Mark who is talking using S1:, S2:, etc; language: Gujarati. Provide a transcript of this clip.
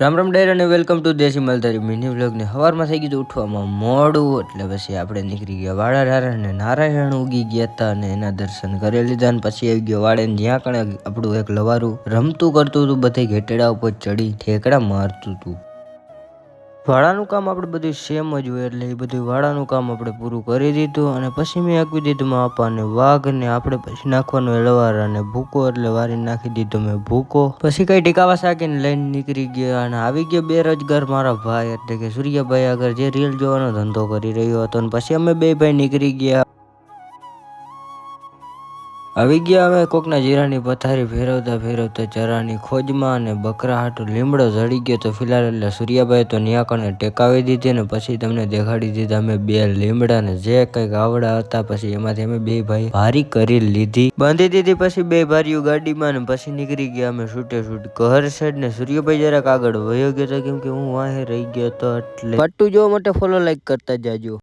S1: રામ રામ ડાયર અને વેલકમ ટુ દેશી માલધારી મિની વ્લોગને સવારમાં થઈ ગયું ઉઠવામાં મોડું એટલે પછી આપણે નીકળી ગયા વાડા ધારા ને નારાયણ ઉગી ગયા હતા અને એના દર્શન કરી લીધા અને પછી આવી ગયો વાડે જ્યાં કણે આપણું એક લવારું રમતું કરતું હતું, બધે ઘેટેડા ઉપર ચડી ઠેકડા મારતું હતું. વાડાનું કામ આપણે બધું સેમ જ હોય એટલે એ બધું વાડાનું કામ આપણે પૂરું કરી દીધું અને પછી મેં આપી દીધું માપાને વાઘને આપણે પછી નાખવાનો એળવાર અને ભૂકો એટલે વારી નાખી દીધો મેં ભૂકો. પછી કઈ ટીકાવા સાકીને લઈને નીકળી ગયા અને આવી ગયો બેરોજગાર મારા ભાઈ એટલે કે સૂર્યભાઈ આગળ જે રીલ જોવાનો ધંધો કરી રહ્યો હતો અને પછી અમે બે ભાઈ નીકળી ગયા. આવી ગયા અમે કોકના જીરાની પથારી ફેરવતા ફેરવતા ચરાની ખોજમાં અને બકરા હાટું લીમડો જડી ગયો તો ફિલહાલ એટલે સૂર્યાભાઈ તો ન્યાકણે ટેકાવી દીધી ને પછી તમને દેખાડી દીધા અમે બે લીમડા ને જે કંઈક આવડા હતા. પછી એમાંથી અમે બે ભાઈ ભારી કરી લીધી, બાંધી દીધી. પછી બે ભારીઓ ગાડીમાં ને પછી નીકળી ગયા અમે છૂટે છૂટ ઘર સાઈડ ને સૂર્યભાઈ જરાક આગળ વયો ગયો હતો કેમ કે હું વાહે રહી ગયો હતો. એટલે પટ્ટુ જોવા માટે ફોલો લાઈક કરતા જાજો.